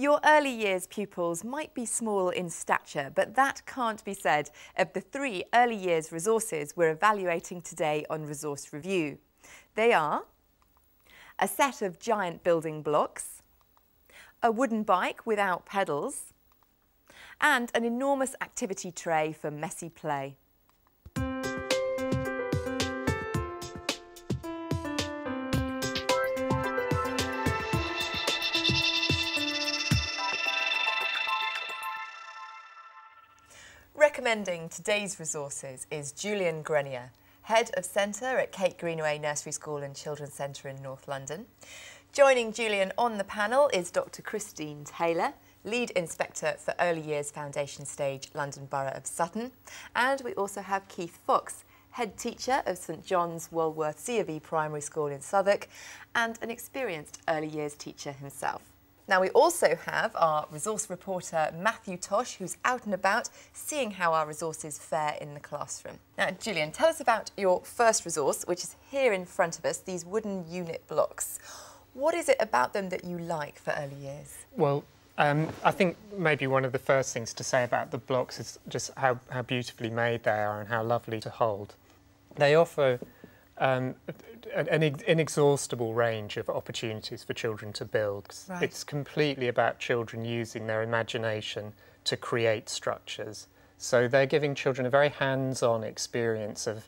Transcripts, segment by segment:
Your early years pupils might be small in stature, but that can't be said of the 3 early years resources we're evaluating today on Resource Review. They are a set of giant building blocks, a wooden bike without pedals, and an enormous activity tray for messy play. Recommending today's resources is Julian Grenier, Head of Centre at Kate Greenaway Nursery School and Children's Centre in North London. Joining Julian on the panel is Dr Christine Taylor, Lead Inspector for Early Years Foundation Stage, London Borough of Sutton. And we also have Keith Fox, Head Teacher of St John's Walworth C of E Primary School in Southwark and an experienced early years teacher himself. Now we also have our resource reporter Matthew Tosh, who's out and about seeing how our resources fare in the classroom. Now Julian, tell us about your first resource, which is here in front of us, these wooden unit blocks. What is it about them that you like for early years? Well, I think maybe one of the first things to say about the blocks is just how beautifully made they are and how lovely to hold. They offer an inexhaustible range of opportunities for children to build. Right. It's completely about children using their imagination to create structures. So they're giving children a very hands-on experience of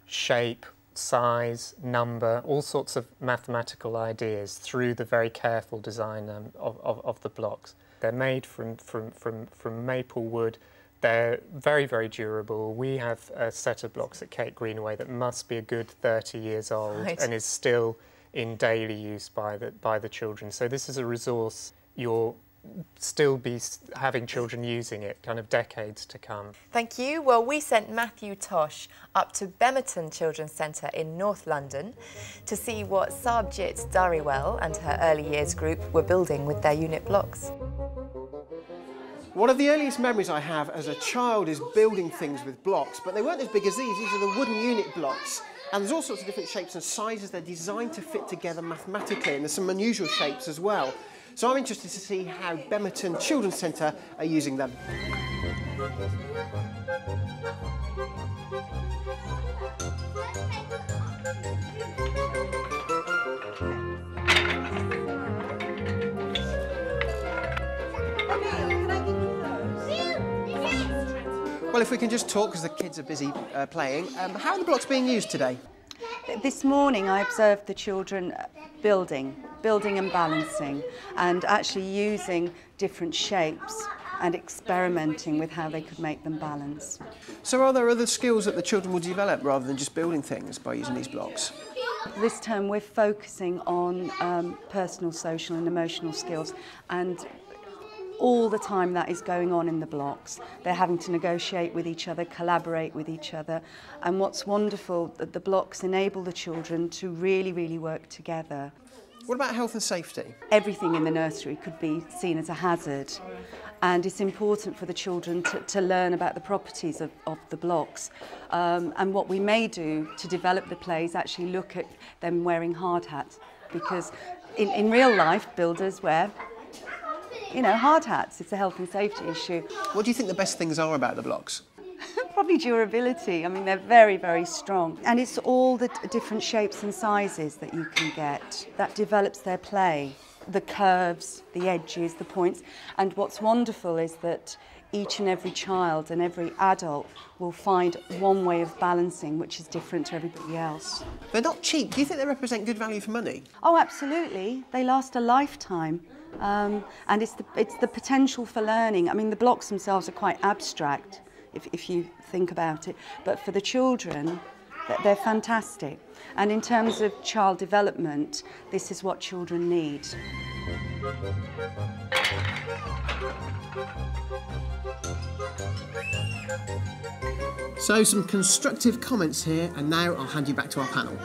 shape, size, number, all sorts of mathematical ideas through the very careful design of the blocks. They're made from maple wood. They're very, very durable. We have a set of blocks at Kate Greenaway that must be a good 30 years old. Right. And is still in daily use by the children. So this is a resource you'll still be having children using it kind of decades to come. Thank you. Well, we sent Matthew Tosh up to Benetton Children's Centre in North London to see what Sarbjit Dariwal and her early years group were building with their unit blocks. One of the earliest memories I have as a child is building things with blocks, but they weren't as big as these. These are the wooden unit blocks. And there's all sorts of different shapes and sizes. They're designed to fit together mathematically, and there's some unusual shapes as well. So I'm interested to see how Benetton Children's Centre are using them. Well, if we can just talk, because the kids are busy playing, how are the blocks being used today? This morning I observed the children building and balancing, and actually using different shapes and experimenting with how they could make them balance. So are there other skills that the children will develop rather than just building things by using these blocks? This term we're focusing on personal, social and emotional skills, and all the time that is going on in the blocks. They're having to negotiate with each other, collaborate with each other, and what's wonderful that the blocks enable the children to really, really work together. What about health and safety? Everything in the nursery could be seen as a hazard, and it's important for the children to learn about the properties of the blocks. And what we may do to develop the play is actually look at them wearing hard hats, because in real life builders wear hard hats. It's a health and safety issue. What do you think the best things are about the blocks? Probably durability. I mean, they're very, very strong. And it's all the different shapes and sizes that you can get that develops their play. The curves, the edges, the points. And what's wonderful is that each and every child and every adult will find one way of balancing which is different to everybody else. They're not cheap. Do you think they represent good value for money? Oh, absolutely. They last a lifetime. And it's the potential for learning. I mean, the blocks themselves are quite abstract, if you think about it, but for the children, they're fantastic. And in terms of child development, this is what children need. So some constructive comments here, and now I'll hand you back to our panel.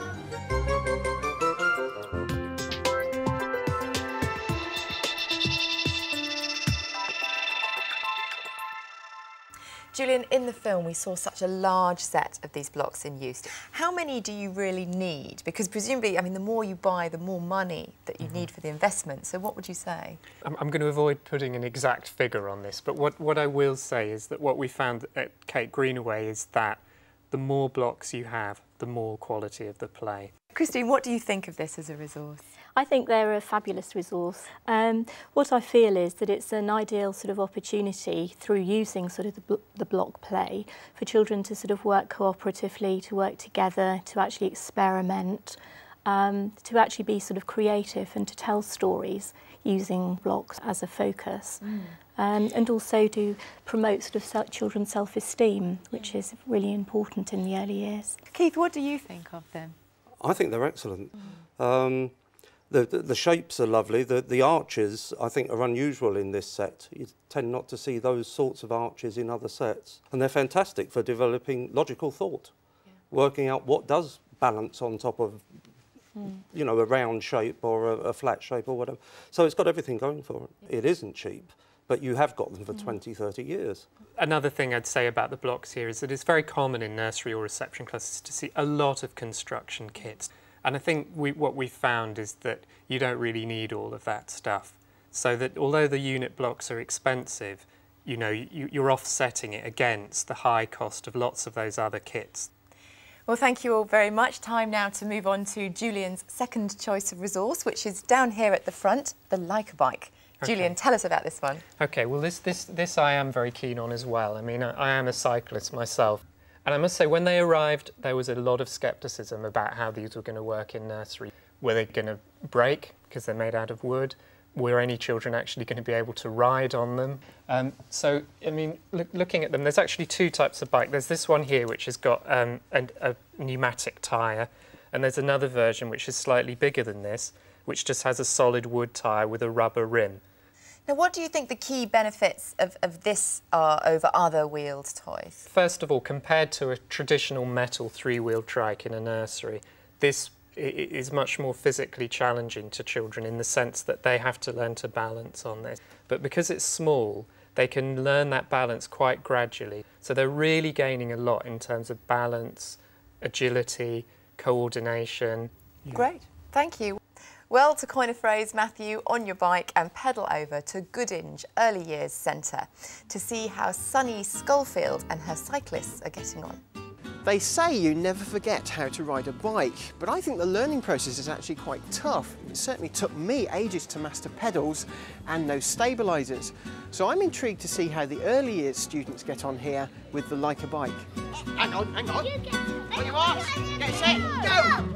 Julian, in the film we saw such a large set of these blocks in use. How many do you really need? Because presumably, I mean, the more you buy, the more money that you need for the investment. So what would you say? I'm going to avoid putting an exact figure on this, but what I will say is that what we found at Kate Greenaway is that the more blocks you have, the more quality of the play. Christine, what do you think of this as a resource? I think they're a fabulous resource. What I feel is that it's an ideal sort of opportunity through using sort of the block play for children to sort of work cooperatively, to work together, to actually experiment, to actually be sort of creative and to tell stories using blocks as a focus. And also to promote sort of children's self-esteem, which is really important in the early years. Keith, what do you think of them? I think they're excellent. The shapes are lovely. The arches, I think, are unusual in this set. You tend not to see those sorts of arches in other sets. And they're fantastic for developing logical thought, working out what does balance on top of, you know, a round shape or a flat shape or whatever. So it's got everything going for it. It isn't cheap, but you have got them for 20, 30 years. Another thing I'd say about the blocks here is that it's very common in nursery or reception classes to see a lot of construction kits. And I think what we found is that you don't really need all of that stuff. So that although the unit blocks are expensive, you know, you're offsetting it against the high cost of lots of those other kits. Well, thank you all very much. Time now to move on to Julian's second choice of resource, which is down here at the front, the Leica bike. Okay. Julian, tell us about this one. Okay, well this I am very keen on as well. I mean, I am a cyclist myself. And I must say, when they arrived, there was a lot of scepticism about how these were going to work in nursery. Were they going to break because they're made out of wood? Were any children actually going to be able to ride on them? So, I mean, looking at them, there's actually two types of bike. There's this one here, which has got a pneumatic tyre, and there's another version which is slightly bigger than this, which just has a solid wood tyre with a rubber rim. Now, what do you think the key benefits of this are over other wheeled toys? First of all, compared to a traditional metal three-wheeled trike in a nursery, this is much more physically challenging to children in the sense that they have to learn to balance on this. But because it's small, they can learn that balance quite gradually. So they're really gaining a lot in terms of balance, agility, coordination. Great, thank you. Well, to coin a phrase, Matthew, on your bike and pedal over to Goodinge Early Years Centre to see how Sunny Schofield and her cyclists are getting on. They say you never forget how to ride a bike, but I think the learning process is actually quite tough. It certainly took me ages to master pedals and no stabilisers. So I'm intrigued to see how the early years students get on here with the Leica bike. Hang on. On your marks, get set, go!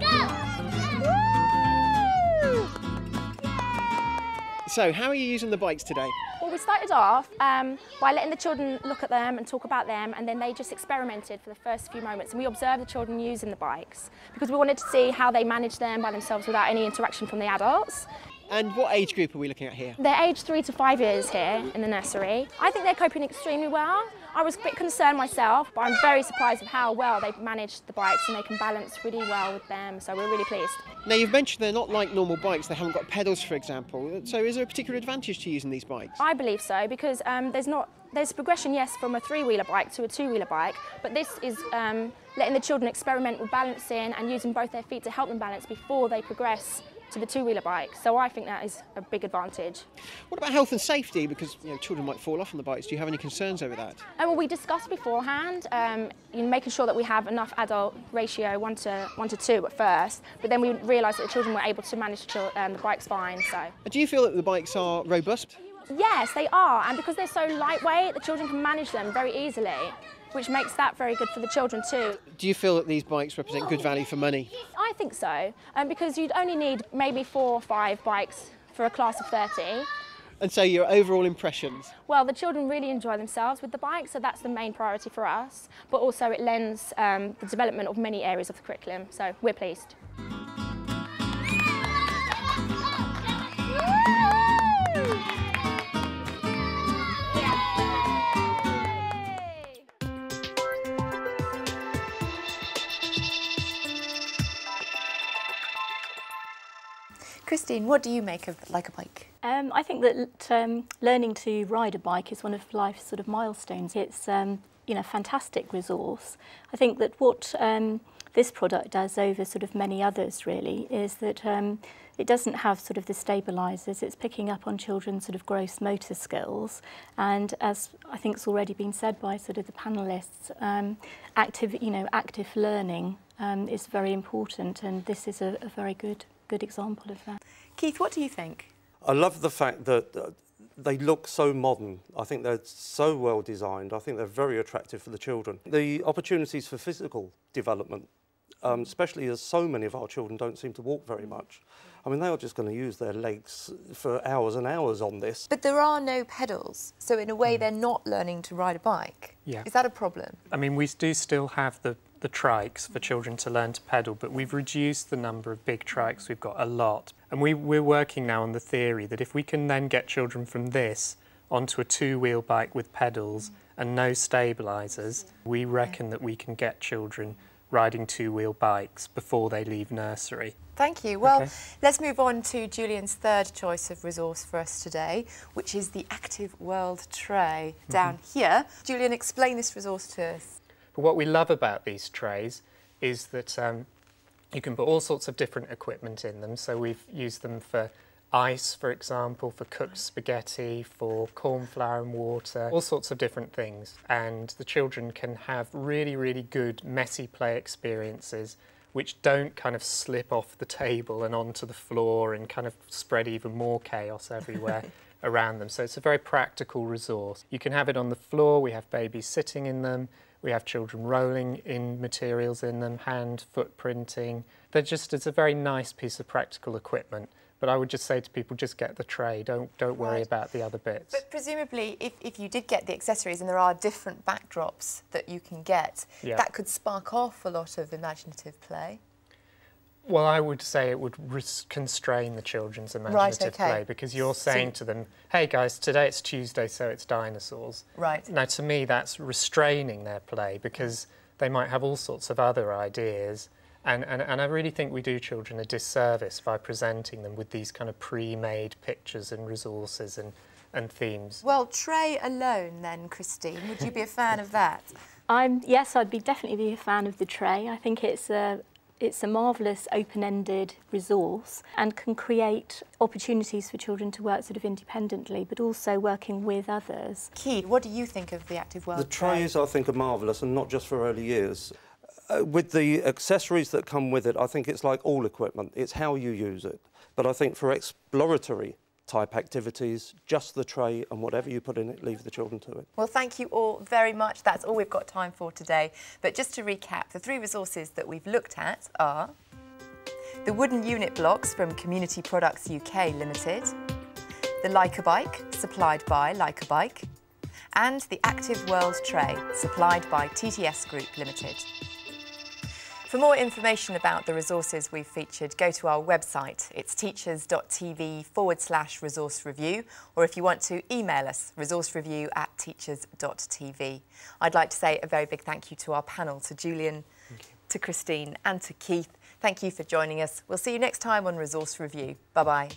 So, how are you using the bikes today? Well, we started off by letting the children look at them and talk about them, and then they just experimented for the first few moments, and we observed the children using the bikes because we wanted to see how they managed them by themselves without any interaction from the adults. And what age group are we looking at here? They're aged 3 to 5 years here in the nursery. I think they're coping extremely well. I was a bit concerned myself, but I'm very surprised at how well they've managed the bikes and they can balance really well with them, so we're really pleased. Now, you've mentioned they're not like normal bikes, they haven't got pedals, for example. So is there a particular advantage to using these bikes? I believe so, because there's progression, yes, from a three-wheeler bike to a two-wheeler bike, but this is letting the children experiment with balancing and using both their feet to help them balance before they progress to the two-wheeler bike. So I think that is a big advantage. What about health and safety? Because children might fall off on the bikes. Do you have any concerns over that? Well, we discussed beforehand, making sure that we have enough adult ratio 1 to 2 at first, but then we realised that the children were able to manage the bikes fine. So. Do you feel that the bikes are robust? Yes, they are, and because they're so lightweight, the children can manage them very easily, which makes that very good for the children too. Do you feel that these bikes represent good value for money? I think so, because you'd only need maybe 4 or 5 bikes for a class of 30. And so your overall impressions? Well, the children really enjoy themselves with the bike, so that's the main priority for us, but also it lends the development of many areas of the curriculum, so we're pleased. Christine, what do you make of Leica bike? I think that learning to ride a bike is one of life's sort of milestones. It's you know, fantastic resource. I think that what this product does over sort of many others really is that it doesn't have sort of the stabilisers. It's picking up on children's sort of gross motor skills, and as I think it's already been said by sort of the panellists, active learning is very important, and this is a very good example of that. Keith, what do you think? I love the fact that they look so modern. I think they're so well designed. I think they're very attractive for the children. The opportunities for physical development, especially as so many of our children don't seem to walk very much. I mean, they are just going to use their legs for hours and hours on this. But there are no pedals, so in a way they're not learning to ride a bike. Yeah. Is that a problem? I mean, we do still have the trikes for children to learn to pedal, but we've reduced the number of big trikes. We've got a lot. And we're working now on the theory that if we can then get children from this onto a two-wheel bike with pedals and no stabilisers, we reckon that we can get children riding two-wheel bikes before they leave nursery. Thank you. Well, Okay. Let's move on to Julian's third choice of resource for us today, which is the Active World tray down here. Julian, explain this resource to us. But what we love about these trays is that you can put all sorts of different equipment in them. So we've used them for ice, for example, for cooked spaghetti, for corn flour and water, all sorts of different things. And the children can have really, really good messy play experiences which don't kind of slip off the table and onto the floor and kind of spread even more chaos everywhere around them. So it's a very practical resource. You can have it on the floor. We have babies sitting in them. We have children rolling in materials in them, hand, foot printing. It's a very nice piece of practical equipment. But I would just say to people, just get the tray. Don't worry about the other bits. But presumably, if you did get the accessories and there are different backdrops that you can get, that could spark off a lot of imaginative play. Well, I would say it would constrain the children's imaginative play, because you're saying to them, hey guys, today it's Tuesday, so it's dinosaurs. Right. Now, to me, that's restraining their play, because they might have all sorts of other ideas. And I really think we do children a disservice by presenting them with these kind of pre-made pictures and resources and themes. Well, tray alone then, Christine, would you be a fan of that? Yes, I'd definitely be a fan of the tray. I think it's a marvellous open-ended resource and can create opportunities for children to work sort of independently, but also working with others. Keith, what do you think of the Active World The trays, I think, are marvellous, and not just for early years. With the accessories that come with it, I think it's like all equipment. It's how you use it. But I think for exploratory type activities, just the tray and whatever you put in it, leave the children to it. Well, thank you all very much. That's all we've got time for today. But just to recap, the three resources that we've looked at are the wooden unit blocks from Community Products UK Limited, the Leica bike, supplied by Leica Bike, and the Active World tray, supplied by TTS Group Limited. For more information about the resources we've featured, go to our website. It's teachers.tv/resource review, or if you want to email us, resourcereview@teachers.tv. I'd like to say a very big thank you to our panel, to Julian, to Christine and to Keith. Thank you for joining us. We'll see you next time on Resource Review. Bye-bye.